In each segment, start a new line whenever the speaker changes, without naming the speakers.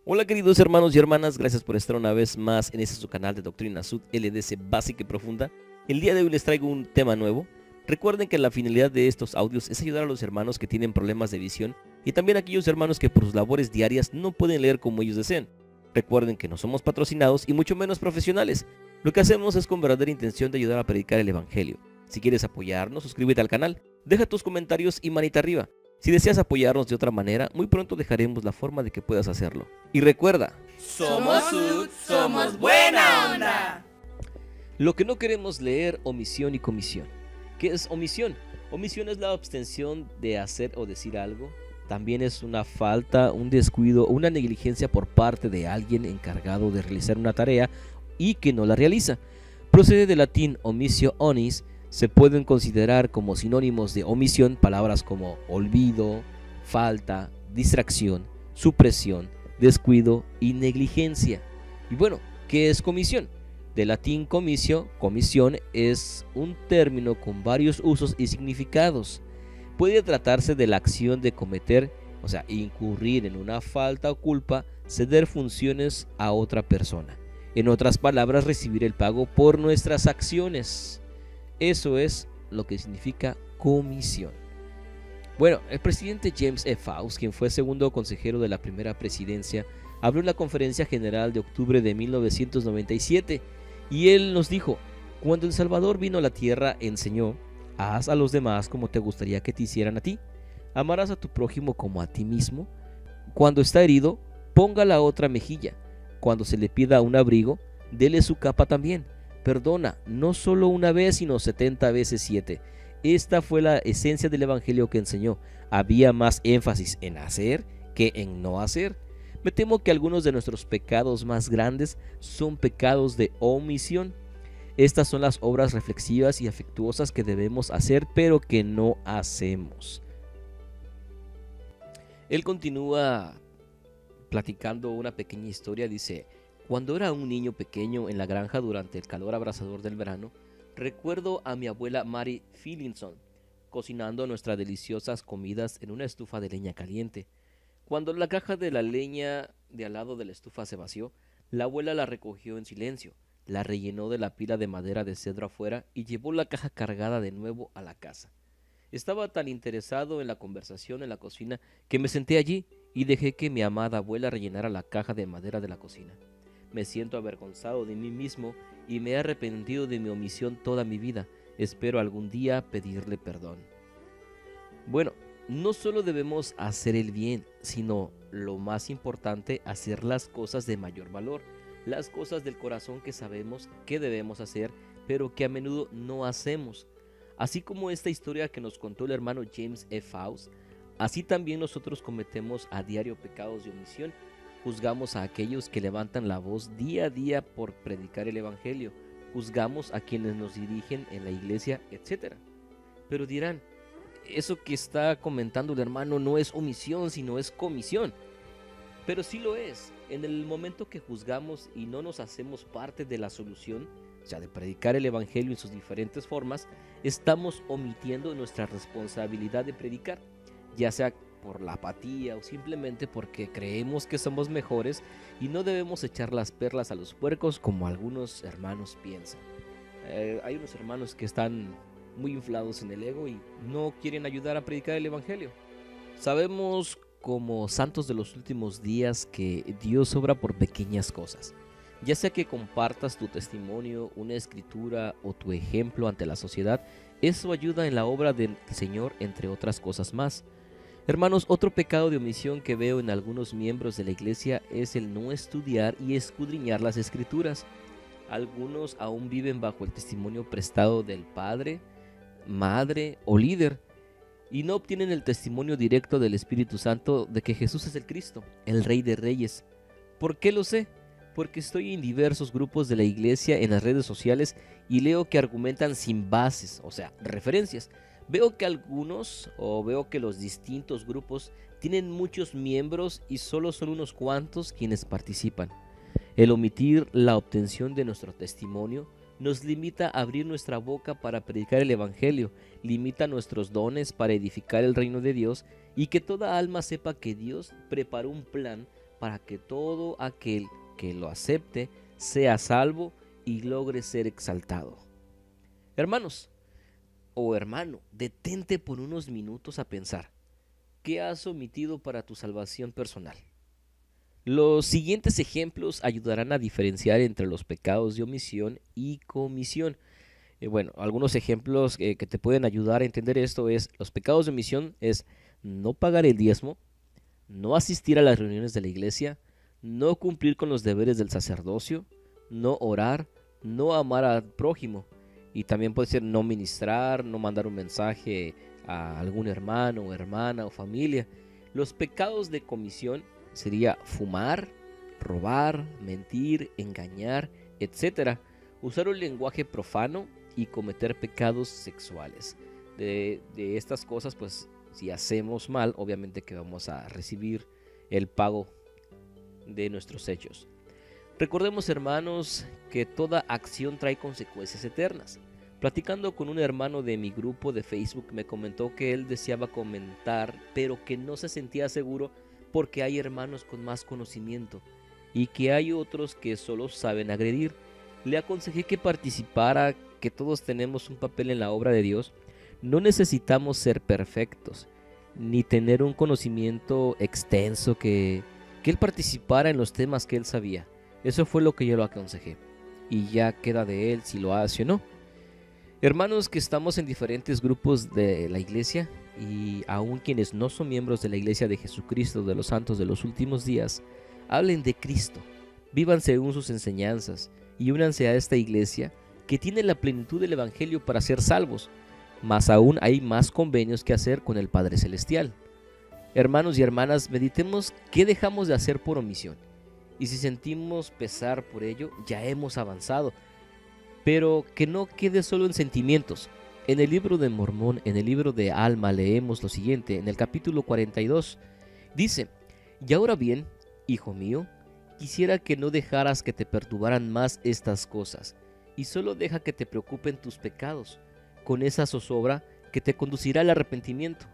Hola queridos hermanos y hermanas, gracias por estar una vez más en este su canal de Doctrina Sud LDC Básica y Profunda. El día de hoy les traigo un tema nuevo. Recuerden que la finalidad de estos audios es ayudar a los hermanos que tienen problemas de visión y también a aquellos hermanos que por sus labores diarias no pueden leer como ellos desean. Recuerden que no somos patrocinados y mucho menos profesionales. Lo que hacemos es con verdadera intención de ayudar a predicar el Evangelio. Si quieres apoyarnos, suscríbete al canal, deja tus comentarios y manita arriba. Si deseas apoyarnos de otra manera, muy pronto dejaremos la forma de que puedas hacerlo. Y recuerda,
Somos Sud, somos buena onda.
lo que no queremos leer, omisión y comisión. ¿Qué es omisión? Omisión es la abstención de hacer o decir algo. También es una falta, un descuido o una negligencia por parte de alguien encargado de realizar una tarea y que no la realiza. Procede del latín omitio onis. Se pueden considerar como sinónimos de omisión palabras como olvido, falta, distracción, supresión, descuido y negligencia. Y bueno, ¿qué es comisión? De latín comitio, comisión es un término con varios usos y significados. Puede tratarse de la acción de cometer, o sea, incurrir en una falta o culpa, ceder funciones a otra persona. En otras palabras, recibir el pago por nuestras acciones. Eso es lo que significa comisión. Bueno, el presidente James E. Faust, quien fue segundo consejero de la primera presidencia, habló en la conferencia general de octubre de 1997 y él nos dijo: cuando el Salvador vino a la tierra enseñó: haz a los demás como te gustaría que te hicieran a ti, amarás a tu prójimo como a ti mismo, cuando está herido, ponga la otra mejilla, cuando se le pida un abrigo, dele su capa también. Perdona, no solo una vez, sino 70 veces 7. Esta fue la esencia del evangelio que enseñó. Había más énfasis en hacer que en no hacer. Me temo que algunos de nuestros pecados más grandes son pecados de omisión. Estas son las obras reflexivas y afectuosas que debemos hacer, pero que no hacemos. Él continúa platicando una pequeña historia. Dice: cuando era un niño pequeño en la granja durante el calor abrasador del verano, recuerdo a mi abuela Mary Phillinson cocinando nuestras deliciosas comidas en una estufa de leña caliente. Cuando la caja de la leña de al lado de la estufa se vació, la abuela la recogió en silencio, la rellenó de la pila de madera de cedro afuera y llevó la caja cargada de nuevo a la casa. Estaba tan interesado en la conversación en la cocina que me senté allí y dejé que mi amada abuela rellenara la caja de madera de la cocina. Me siento avergonzado de mí mismo y me he arrepentido de mi omisión toda mi vida. Espero algún día pedirle perdón. Bueno, no solo debemos hacer el bien, sino, lo más importante, hacer las cosas de mayor valor, las cosas del corazón que sabemos que debemos hacer, pero que a menudo no hacemos. Así como esta historia que nos contó el hermano James E. Faust, así también nosotros cometemos a diario pecados de omisión. Juzgamos a aquellos que levantan la voz día a día por predicar el Evangelio. Juzgamos a quienes nos dirigen en la iglesia, etc. Pero dirán: eso que está comentando el hermano no es omisión, sino es comisión. Pero sí lo es. En el momento que juzgamos y no nos hacemos parte de la solución, o sea, de predicar el Evangelio en sus diferentes formas, estamos omitiendo nuestra responsabilidad de predicar, ya sea por la apatía o simplemente porque creemos que somos mejores y no debemos echar las perlas a los puercos como algunos hermanos piensan. Hay unos hermanos que están muy inflados en el ego y no quieren ayudar a predicar el Evangelio. Sabemos como santos de los últimos días que Dios obra por pequeñas cosas, ya sea que compartas tu testimonio, una escritura o tu ejemplo ante la sociedad. Eso ayuda en la obra del Señor, entre otras cosas más. Hermanos, otro pecado de omisión que veo en algunos miembros de la iglesia es el no estudiar y escudriñar las escrituras. Algunos aún viven bajo el testimonio prestado del padre, madre o líder y no obtienen el testimonio directo del Espíritu Santo de que Jesús es el Cristo, el Rey de Reyes. ¿Por qué lo sé? Porque estoy en diversos grupos de la iglesia en las redes sociales y leo que argumentan sin bases, o sea, referencias. Veo que los distintos grupos tienen muchos miembros y solo son unos cuantos quienes participan. El omitir la obtención de nuestro testimonio nos limita a abrir nuestra boca para predicar el Evangelio, limita nuestros dones para edificar el reino de Dios y que toda alma sepa que Dios preparó un plan para que todo aquel que lo acepte sea salvo y logre ser exaltado. Hermanos o hermano, detente por unos minutos a pensar, ¿qué has omitido para tu salvación personal? Los siguientes ejemplos ayudarán a diferenciar entre los pecados de omisión y comisión. Bueno, algunos ejemplos que te pueden ayudar a entender esto es, los pecados de omisión es no pagar el diezmo, no asistir a las reuniones de la iglesia, no cumplir con los deberes del sacerdocio, no orar, no amar al prójimo. Y también puede ser no ministrar, no mandar un mensaje a algún hermano o hermana o familia. Los pecados de comisión sería fumar, robar, mentir, engañar, etcétera. Usar un lenguaje profano y cometer pecados sexuales. De estas cosas, pues si hacemos mal, obviamente que vamos a recibir el pago de nuestros hechos. Recordemos, hermanos, que toda acción trae consecuencias eternas. Platicando con un hermano de mi grupo de Facebook, me comentó que él deseaba comentar, pero que no se sentía seguro porque hay hermanos con más conocimiento y que hay otros que solo saben agredir. Le aconsejé que participara, que todos tenemos un papel en la obra de Dios. No necesitamos ser perfectos, ni tener un conocimiento extenso, que él participara en los temas que él sabía. Eso fue lo que yo lo aconsejé, y ya queda de él si lo hace o no. Hermanos que estamos en diferentes grupos de la iglesia, y aun quienes no son miembros de la iglesia de Jesucristo de los santos de los últimos días, hablen de Cristo, vivan según sus enseñanzas, y únanse a esta iglesia que tiene la plenitud del evangelio para ser salvos. Más aún hay más convenios que hacer con el Padre Celestial. Hermanos y hermanas, meditemos qué dejamos de hacer por omisión, y si sentimos pesar por ello, ya hemos avanzado, pero que no quede solo en sentimientos. En el libro de Mormón, en el libro de Alma, leemos lo siguiente, en el capítulo 42, dice: y ahora bien, hijo mío, quisiera que no dejaras que te perturbaran más estas cosas, y solo deja que te preocupen tus pecados, con esa zozobra que te conducirá al arrepentimiento.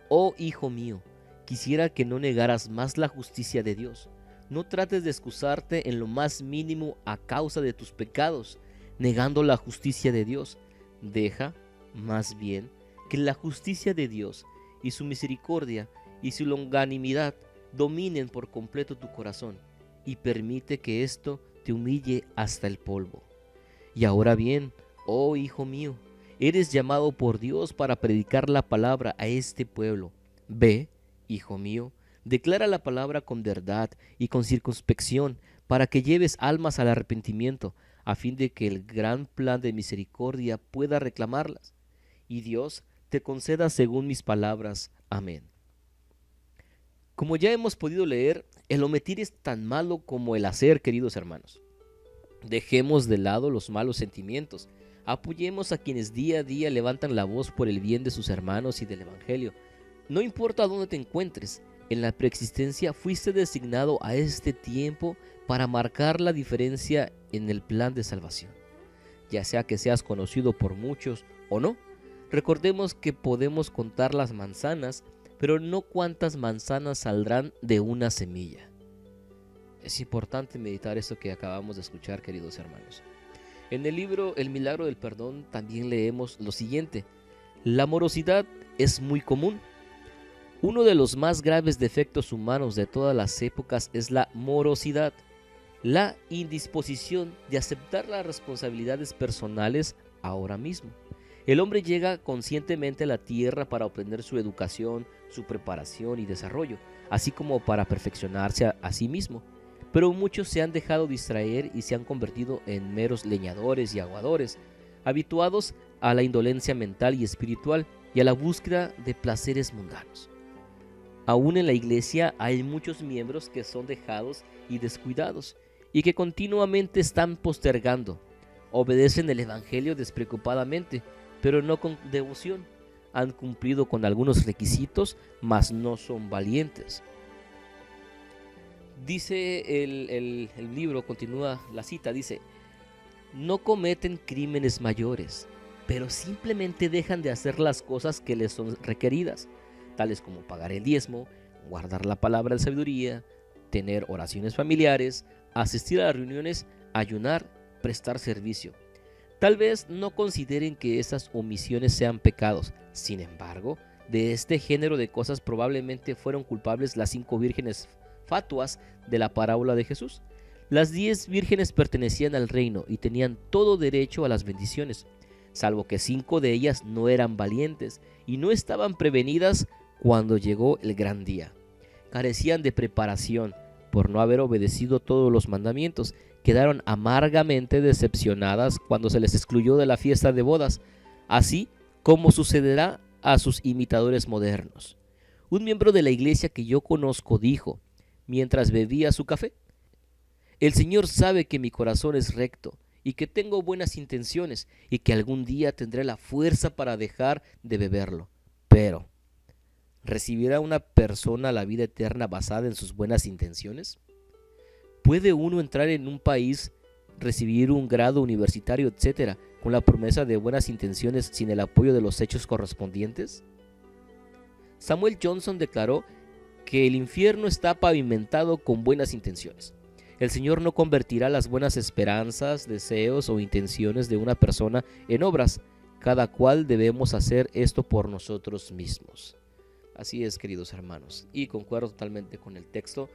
Oh hijo mío, quisiera que no negaras más la justicia de Dios. No trates de excusarte en lo más mínimo a causa de tus pecados, negando la justicia de Dios. Deja, más bien, que la justicia de Dios y su misericordia y su longanimidad dominen por completo tu corazón, y permite que esto te humille hasta el polvo. Y ahora bien, oh hijo mío, eres llamado por Dios para predicar la palabra a este pueblo. Ve, hijo mío, declara la palabra con verdad y con circunspección, para que lleves almas al arrepentimiento, a fin de que el gran plan de misericordia pueda reclamarlas, y Dios te conceda según mis palabras. Amén. Como ya hemos podido leer, el omitir es tan malo como el hacer, queridos hermanos. Dejemos de lado los malos sentimientos. Apoyemos a quienes día a día levantan la voz por el bien de sus hermanos y del Evangelio. No importa dónde te encuentres, en la preexistencia fuiste designado a este tiempo para marcar la diferencia en el plan de salvación. Ya sea que seas conocido por muchos o no, recordemos que podemos contar las manzanas, pero no cuántas manzanas saldrán de una semilla. Es importante meditar esto que acabamos de escuchar, queridos hermanos. En el libro El Milagro del Perdón también leemos lo siguiente: la morosidad es muy común. Uno de los más graves defectos humanos de todas las épocas es la morosidad, la indisposición de aceptar las responsabilidades personales ahora mismo. El hombre llega conscientemente a la tierra para obtener su educación, su preparación y desarrollo, así como para perfeccionarse a sí mismo. Pero muchos se han dejado distraer y se han convertido en meros leñadores y aguadores, habituados a la indolencia mental y espiritual y a la búsqueda de placeres mundanos. Aún en la iglesia hay muchos miembros que son dejados y descuidados y que continuamente están postergando. Obedecen el evangelio despreocupadamente, pero no con devoción. Han cumplido con algunos requisitos, mas no son valientes. Dice el libro, continúa la cita, dice: no cometen crímenes mayores, pero simplemente dejan de hacer las cosas que les son requeridas, tales como pagar el diezmo, guardar la palabra de sabiduría, tener oraciones familiares, asistir a las reuniones, ayunar, prestar servicio. Tal vez no consideren que esas omisiones sean pecados. Sin embargo, de este género de cosas probablemente fueron culpables las 5 vírgenes fatuas de la parábola de Jesús. Las 10 vírgenes pertenecían al reino y tenían todo derecho a las bendiciones, salvo que 5 de ellas no eran valientes y no estaban prevenidas cuando llegó el gran día. Carecían de preparación por no haber obedecido todos los mandamientos. Quedaron amargamente decepcionadas cuando se les excluyó de la fiesta de bodas, así como sucederá a sus imitadores modernos. Un miembro de la iglesia que yo conozco dijo, mientras bebía su café: el Señor sabe que mi corazón es recto y que tengo buenas intenciones y que algún día tendré la fuerza para dejar de beberlo. Pero, ¿recibirá una persona la vida eterna basada en sus buenas intenciones? ¿Puede uno entrar en un país, recibir un grado universitario, etcétera, con la promesa de buenas intenciones sin el apoyo de los hechos correspondientes? Samuel Johnson declaró que el infierno está pavimentado con buenas intenciones. El Señor no convertirá las buenas esperanzas, deseos o intenciones de una persona en obras. Cada cual debemos hacer esto por nosotros mismos. Así es, queridos hermanos, y concuerdo totalmente con el texto.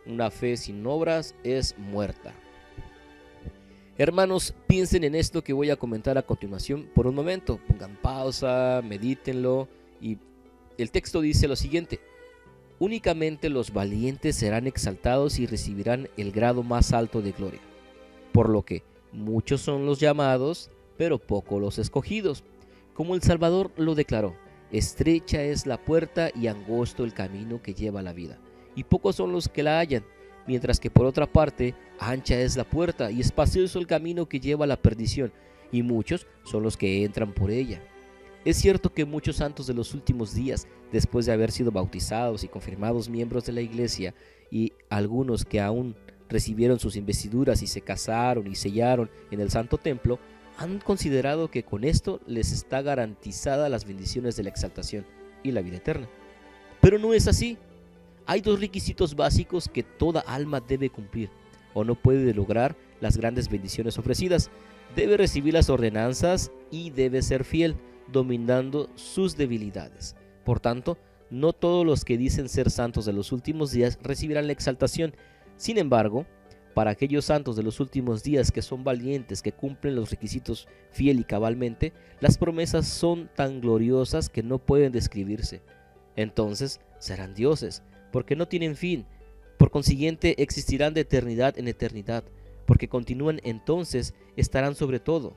Una fe sin obras es muerta. Hermanos, piensen en esto que voy a comentar a continuación por un momento. Pongan pausa, medítenlo. Y el texto dice lo siguiente: únicamente los valientes serán exaltados y recibirán el grado más alto de gloria. Por lo que muchos son los llamados, pero pocos los escogidos. Como el Salvador lo declaró: estrecha es la puerta y angosto el camino que lleva a la vida, y pocos son los que la hallan. Mientras que por otra parte, ancha es la puerta y espacioso el camino que lleva a la perdición, y muchos son los que entran por ella. Es cierto que muchos santos de los últimos días, después de haber sido bautizados y confirmados miembros de la iglesia, y algunos que aún recibieron sus investiduras y se casaron y sellaron en el santo templo, han considerado que con esto les está garantizada las bendiciones de la exaltación y la vida eterna. Pero no es así. Hay 2 requisitos básicos que toda alma debe cumplir, o no puede lograr las grandes bendiciones ofrecidas. Debe recibir las ordenanzas y debe ser fiel, dominando sus debilidades. Por tanto, no todos los que dicen ser santos de los últimos días recibirán la exaltación. Sin embargo, para aquellos santos de los últimos días que son valientes, que cumplen los requisitos fiel y cabalmente, las promesas son tan gloriosas que no pueden describirse. Entonces serán dioses, porque no tienen fin. Por consiguiente, existirán de eternidad en eternidad, porque continúan, entonces estarán sobre todo.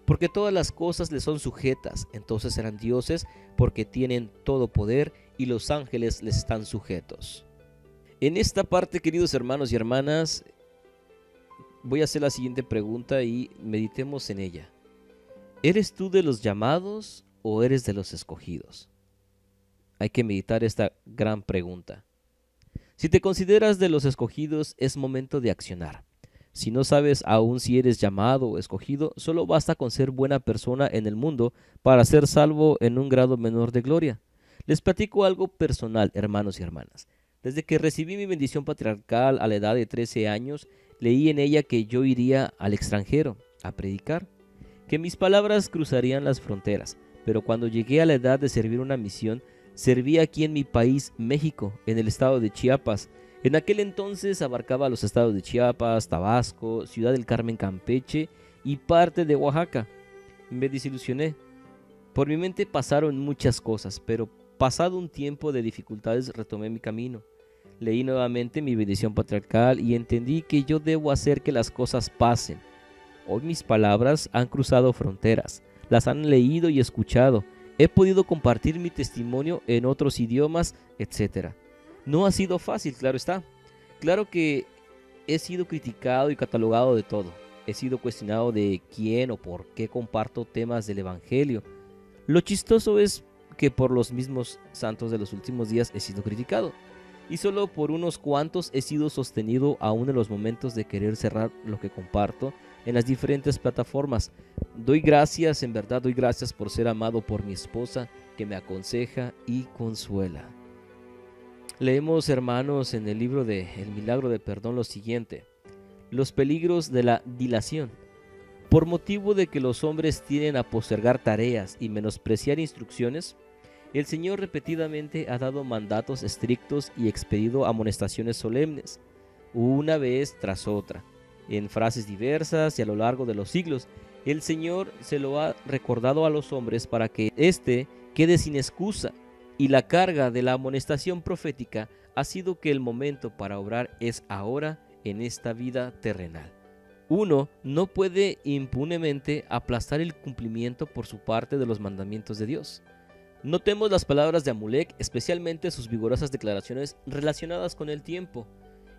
Porque todas las cosas les son sujetas, entonces serán dioses, porque tienen todo poder y los ángeles les están sujetos. En esta parte, queridos hermanos y hermanas, voy a hacer la siguiente pregunta y meditemos en ella. ¿Eres tú de los llamados o eres de los escogidos? Hay que meditar esta gran pregunta. Si te consideras de los escogidos, es momento de accionar. Si no sabes aún si eres llamado o escogido, solo basta con ser buena persona en el mundo para ser salvo en un grado menor de gloria. Les platico algo personal, hermanos y hermanas. Desde que recibí mi bendición patriarcal a la edad de 13 años, leí en ella que yo iría al extranjero a predicar, que mis palabras cruzarían las fronteras, pero cuando llegué a la edad de servir una misión, serví aquí en mi país, México, en el estado de Chiapas. En aquel entonces abarcaba los estados de Chiapas, Tabasco, Ciudad del Carmen, Campeche y parte de Oaxaca. Me desilusioné. Por mi mente pasaron muchas cosas, pero pasado un tiempo de dificultades retomé mi camino. Leí nuevamente mi bendición patriarcal y entendí que yo debo hacer que las cosas pasen. Hoy mis palabras han cruzado fronteras, las han leído y escuchado. He podido compartir mi testimonio en otros idiomas, etc. No ha sido fácil, claro está. Claro que he sido criticado y catalogado de todo. He sido cuestionado de quién o por qué comparto temas del Evangelio. Lo chistoso es que por los mismos santos de los últimos días he sido criticado. Y solo por unos cuantos he sido sostenido aún en los momentos de querer cerrar lo que comparto en las diferentes plataformas. Doy gracias, en verdad doy gracias por ser amado por mi esposa, que me aconseja y consuela. Leemos, hermanos, en el libro de El Milagro de Perdón lo siguiente: los peligros de la dilación. Por motivo de que los hombres tienden a postergar tareas y menospreciar instrucciones, el Señor repetidamente ha dado mandatos estrictos y expedido amonestaciones solemnes, una vez tras otra, en frases diversas y a lo largo de los siglos. El Señor se lo ha recordado a los hombres para que éste quede sin excusa, y la carga de la amonestación profética ha sido que el momento para obrar es ahora en esta vida terrenal. Uno no puede impunemente aplastar el cumplimiento por su parte de los mandamientos de Dios. Notemos las palabras de Amulek, especialmente sus vigorosas declaraciones relacionadas con el tiempo.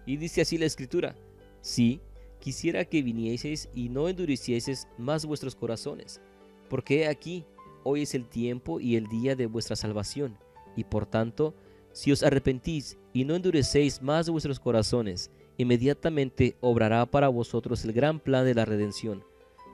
Y dice así la Escritura: sí, quisiera que vinieseis y no endurecieseis más vuestros corazones, porque he aquí, hoy es el tiempo y el día de vuestra salvación, y por tanto, si os arrepentís y no endurecéis más vuestros corazones, inmediatamente obrará para vosotros el gran plan de la redención,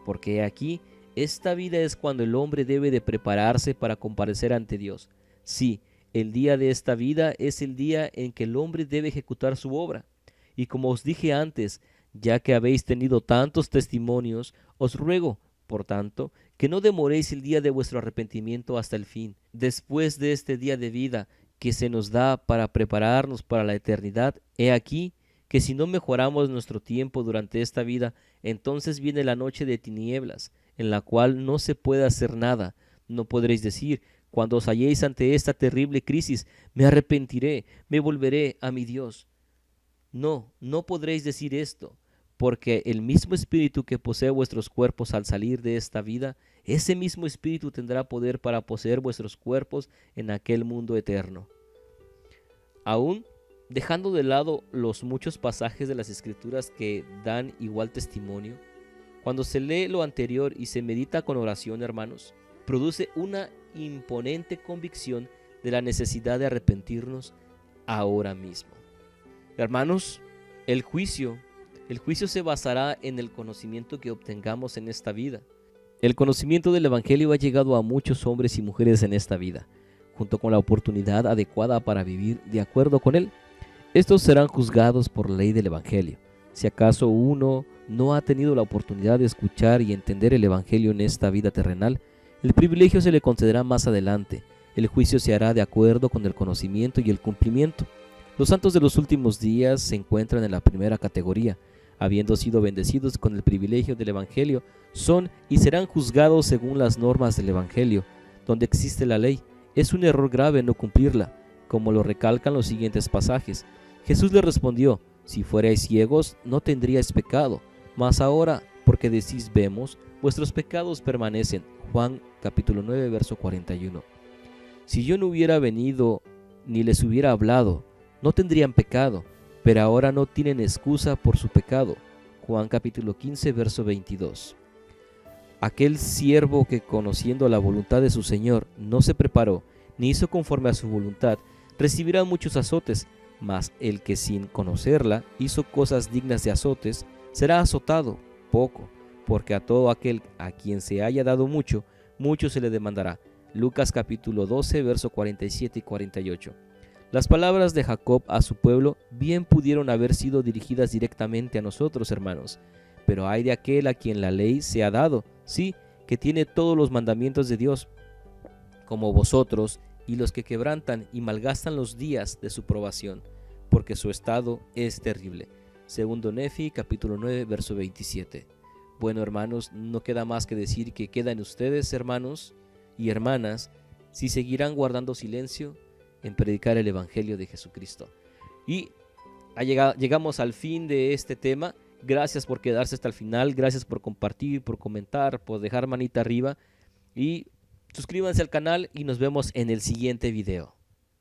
porque he aquí, esta vida es cuando el hombre debe de prepararse para comparecer ante Dios. Sí, el día de esta vida es el día en que el hombre debe ejecutar su obra. Y como os dije antes, ya que habéis tenido tantos testimonios, os ruego, por tanto, que no demoréis el día de vuestro arrepentimiento hasta el fin. Después de este día de vida que se nos da para prepararnos para la eternidad, he aquí que si no mejoramos nuestro tiempo durante esta vida, entonces viene la noche de tinieblas, en la cual no se puede hacer nada. No podréis decir, cuando os halléis ante esta terrible crisis: me arrepentiré, me volveré a mi Dios. No, no podréis decir esto, porque el mismo espíritu que posee vuestros cuerpos al salir de esta vida, ese mismo espíritu tendrá poder para poseer vuestros cuerpos en aquel mundo eterno. Aún dejando de lado los muchos pasajes de las Escrituras que dan igual testimonio, cuando se lee lo anterior y se medita con oración, hermanos, produce una imponente convicción de la necesidad de arrepentirnos ahora mismo. Hermanos, el juicio se basará en el conocimiento que obtengamos en esta vida. El conocimiento del Evangelio ha llegado a muchos hombres y mujeres en esta vida, junto con la oportunidad adecuada para vivir de acuerdo con él. Estos serán juzgados por la ley del Evangelio. Si acaso uno no ha tenido la oportunidad de escuchar y entender el Evangelio en esta vida terrenal, el privilegio se le concederá más adelante. El juicio se hará de acuerdo con el conocimiento y el cumplimiento. Los santos de los últimos días se encuentran en la primera categoría. Habiendo sido bendecidos con el privilegio del Evangelio, son y serán juzgados según las normas del Evangelio. Donde existe la ley, es un error grave no cumplirla, como lo recalcan los siguientes pasajes. Jesús le respondió: si fuerais ciegos, no tendríais pecado, mas ahora, porque decís vemos, vuestros pecados permanecen. Juan capítulo 9, verso 41. Si yo no hubiera venido ni les hubiera hablado, no tendrían pecado, pero ahora no tienen excusa por su pecado. Juan capítulo 15, verso 22. Aquel siervo que, conociendo la voluntad de su Señor, no se preparó, ni hizo conforme a su voluntad, recibirá muchos azotes, mas el que sin conocerla hizo cosas dignas de azotes, será azotado poco, porque a todo aquel a quien se haya dado mucho, mucho se le demandará. Lucas capítulo 12, verso 47 y 48. Las palabras de Jacob a su pueblo bien pudieron haber sido dirigidas directamente a nosotros, hermanos, pero hay de aquel a quien la ley se ha dado, sí, que tiene todos los mandamientos de Dios, como vosotros, y los que quebrantan y malgastan los días de su probación, porque su estado es terrible. Segundo Nefi, capítulo 9, verso 27. Bueno, hermanos, no queda más que decir que queda en ustedes, hermanos y hermanas, si seguirán guardando silencio en predicar el Evangelio de Jesucristo. Y llegamos al fin de este tema. Gracias por quedarse hasta el final, gracias por compartir, por comentar, por dejar manita arriba, y suscríbanse al canal y nos vemos en el siguiente video.